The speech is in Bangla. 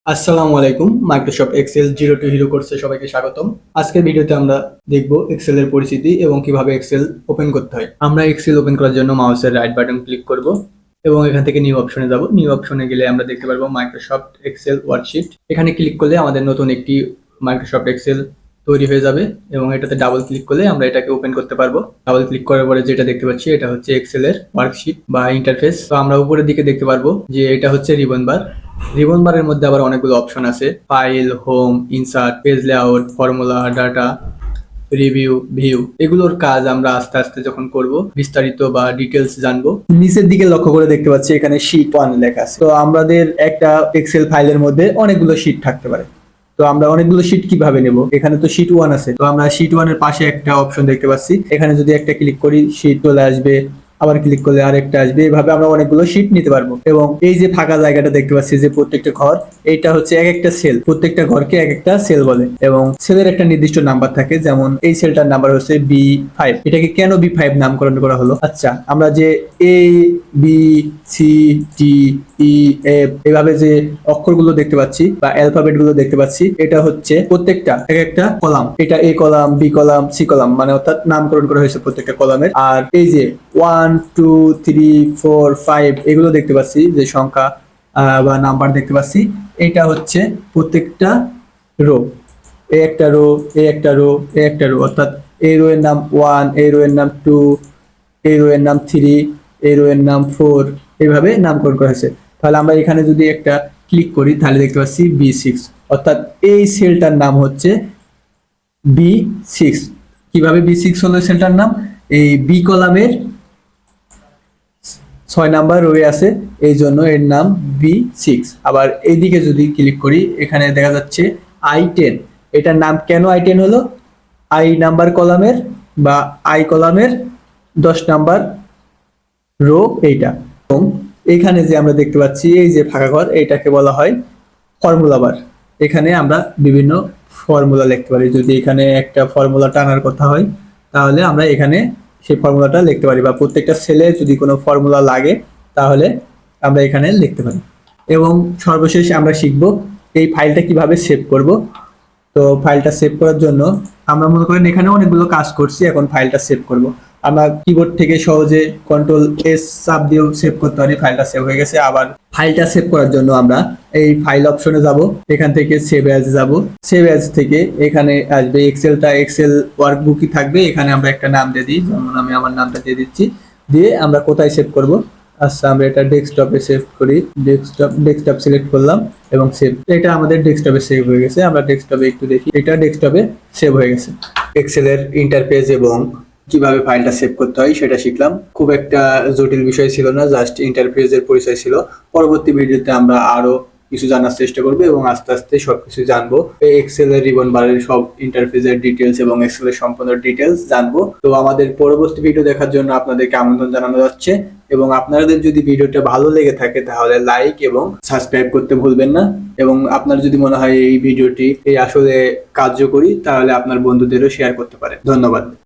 আসসালামু আলাইকুম। Microsoft Excel zero to hero কোর্সে সবাইকে স্বাগতম। আজকের ভিডিওতে আমরা দেখব এক্সেল এর পরিচিতি এবং কিভাবে এক্সেল ওপেন করতে হয়। আমরা এক্সেল ওপেন করার জন্য মাউসের রাইট বাটন ক্লিক করব এবং এখান থেকে নিউ অপশনে যাব। নিউ অপশনে গেলে আমরা দেখতে পারবো মাইক্রোসফট এক্সেল ওয়ার্কশিট। এখানে ক্লিক করলে আমাদের নতুন একটি মাইক্রোসফট এক্সেল তৈরি হয়ে যাবে এবং এটাতে ডাবল ক্লিক করলে আমরা এটাকে ওপেন করতে পারবো। ডাবল ক্লিক করার পরে যেটা দেখতে পাচ্ছি এটা হচ্ছে এক্সেল এর ওয়ার্কশিট বা ইন্টারফেস। তো আমরা উপরের দিকে দেখতে পারবো যে এটা হচ্ছে রিবন বার। রিবন বারের মধ্যে আবার অনেকগুলো অপশন আছে, file, home, insert, page layout, formula, data, review, view. এগুলোর কাজ আমরা আস্তে আস্তে যখন করব বিস্তারিত বা ডিটেলস জানবো। নিচের দিকে লক্ষ্য করে দেখতে পাচ্ছি এখানে শীট 1 লেখা আছে। তো আমাদের একটা এক্সেল ফাইলের মধ্যে অনেকগুলো শীট থাকতে পারে। তো আমরা অনেকগুলো শীট কিভাবে নেব? এখানে তো শীট 1 আছে, তো আমরা শীট 1 এর পাশে একটা অপশন দেখতে পাচ্ছি। এখানে যদি একটা ক্লিক করি শীট চলে আসবে, আবার ক্লিক করলে আরেকটা আসবে। এভাবে আমরা অনেকগুলো শীট নিতে পারবো। এবং এই যে ফাঁকা জায়গাটা দেখতে পাচ্ছি যে প্রত্যেকটা ঘর, এটা হচ্ছে এক একটা সেল। প্রত্যেকটা ঘরকে এক একটা সেল বলে এবং সেলের একটা নির্দিষ্ট নাম্বার থাকে। যেমন এই সেলটার নাম্বার হচ্ছে B5। এটাকে কেন B5 নামকরণ করা হলো? আচ্ছা, আমরা যে A B C D E F এভাবে যে অক্ষরগুলো দেখতে পাচ্ছি বা অ্যালফাবেট গুলো দেখতে পাচ্ছি, এটা হচ্ছে প্রত্যেকটা এক একটা কলাম। এটা A column, B column, C column, মানে অর্থাৎ নামকরণ করা হয়েছে প্রত্যেকটা কলামের। আর এই যে 1 2 3 4 5 এগুলো দেখতে পাচ্ছি যে সংখ্যা বা নাম্বার দেখতে পাচ্ছি, এটা হচ্ছে প্রত্যেকটা রো। এ একটা রো, এ একটা রো, এ একটা রো, অর্থাৎ এই রো এর নাম 1, এই রো এর নাম 2, এই রো এর নাম 3, এই রো এর নাম 4, এইভাবে নামকরণ করা হয়েছে। তাহলে আমরা এখানে যদি একটা ক্লিক করি তাহলে দেখতে পাচ্ছি B6, অর্থাৎ এই সেলটার নাম হচ্ছে B6। কিভাবে B6 হলো সেলটার নাম? এই বি কলামের 6 নাম্বার রয়ে আছে, এই জন্য এর নাম B6। আবার এইদিকে যদি ক্লিক করি এখানে দেখা যাচ্ছে I10। এটার নাম কেন I10 হলো? আই নাম্বার কলামের বা আই কলামের 10 নাম্বার রো এইটা। এবং এখানে যে আমরা দেখতে পাচ্ছি এই যে ফাঁকা ঘর, এটাকে বলা হয় ফর্মুলা বার। এখানে আমরা বিভিন্ন ফর্মুলা লিখতে পারি। যদি এখানে একটা ফর্মুলা টানার কথা হয় তাহলে আমরা এখানে সেই ফর্মুলাটা লিখতে পারি, বা প্রত্যেকটা সেলে যদি কোনো ফর্মুলা লাগে তাহলে আমরা এখানে লিখতে পারি। এবং সর্বশেষ আমরা শিখব এই ফাইলটা কিভাবে সেভ করব। তো ফাইলটা সেভ করার জন্য আমরা মনে করেন এখানে অনেকগুলো কাজ করছি, এখন ফাইলটা সেভ করব। আমরা কিবোর্ড থেকে সহজে Ctrl+S চাপ দিয়েও সেভ করতে পারি। ফাইলটা সেভ হয়ে গেছে। আবার ফাইলটা সেভ করার জন্য আমরা এই ফাইল অপশনে যাব, এখান থেকে সেভ অ্যাজ যাব। সেভ অ্যাজ থেকে এখানে আসবে এক্সেলটা, এক্সেল ওয়ার্কবুকই থাকবে। এখানে আমরা একটা নাম দিয়ে দিই, যেমন আমি আমার নামটা দিয়ে দিচ্ছি। দিয়ে আমরা কোথায় সেভ করব? আচ্ছা, আমরা এটা ডেস্কটপে সেভ করি। ডেস্কটপ সিলেক্ট করলাম এবং সেভ। এটা আমাদের ডেস্কটপে সেভ হয়ে গেছে। আমরা ডেস্কটপে একটু দেখি, এটা ডেস্কটপে সেভ হয়ে গেছে। এক্সেলের ইন্টারফেস এবং কিভাবে ফাইলটা সেভ করতে হয় সেটা শিখলাম। খুব একটা জটিল বিষয় ছিল না, জাস্ট ইন্টারফেসের পরিচয় ছিল। পরবর্তী ভিডিওতে আমরা আরো কিছু জানার চেষ্টা করবো এবং আস্তে আস্তে সবকিছু জানবো। এক্সেলের রিবন বারের সব ইন্টারফেসের ডিটেলস এবং এক্সেলের সম্পূর্ণ ডিটেলস জানবো। তো আমাদের পরবর্তী ভিডিও দেখার জন্য আপনাদেরকে আমন্ত্রণ জানানো যাচ্ছে। এবং আপনাদের যদি ভিডিওটা ভালো লেগে থাকে তাহলে লাইক এবং সাবস্ক্রাইব করতে ভুলবেন না। এবং আপনার যদি মনে হয় এই ভিডিওটি আসলে কার্যকরী তাহলে আপনার বন্ধুদেরও শেয়ার করতে পারেন। ধন্যবাদ।